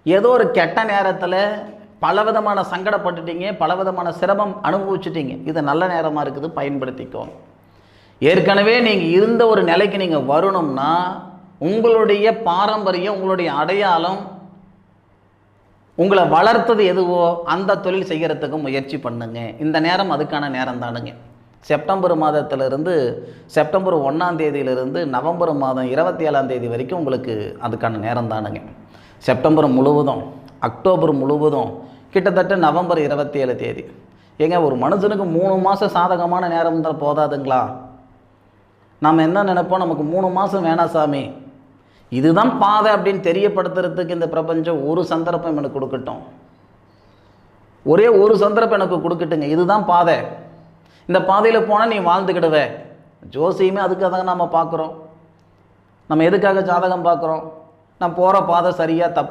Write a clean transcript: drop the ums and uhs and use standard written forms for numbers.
ஏதோ ஒரு கெட்ட நேரத்தில் பலவிதமான சங்கடப்பட்டுட்டீங்க, பலவிதமான சிரமம் அனுபவிச்சுட்டீங்க. இது நல்ல நேரமாக இருக்குது, பயன்படுத்திக்கோங்க. ஏற்கனவே நீங்கள் இருந்த ஒரு நிலைக்கு நீங்கள் வரணும்னா உங்களுடைய பாரம்பரியம், உங்களுடைய அடையாளம், உங்களை வளர்த்தது எதுவோ அந்த தொழில் செய்கிறதுக்கு முயற்சி பண்ணுங்க. இந்த நேரம் அதுக்கான நேரம் தானுங்க. செப்டம்பர் மாதத்திலிருந்து செப்டம்பர் 1ஆம் தேதியிலிருந்து நவம்பர் மாதம் 27ஆம் தேதி வரைக்கும் உங்களுக்கு அதுக்கான நேரம் தானுங்க. செப்டம்பர் முழுவதும், அக்டோபர் முழுவதும், கிட்டத்தட்ட நவம்பர் 27 தேதி. ஏங்க, ஒரு மனுஷனுக்கு 3 மாதம் சாதகமான நேரம் தான் போதாதுங்களா? நாம் என்ன நினைப்போம், நமக்கு 3 மாதம் வேணாம் சாமி, இதுதான் பாதை அப்படின்னு தெரியப்படுத்துறதுக்கு இந்த பிரபஞ்சம் ஒரு சந்தர்ப்பம் எனக்கு கொடுக்கட்டும், ஒரே ஒரு சந்தர்ப்பம் எனக்கு கொடுக்கட்டுங்க, இதுதான் பாதை, இந்த பாதையில் போனால் நீ வாழ்ந்துக்கிடுவே. ஜோசியமே அதுக்காக தான் நம்ம பார்க்குறோம். நம்ம எதுக்காக ஜாதகம் பார்க்குறோம்? நான் போகிற பாதை சரியா தப்பா,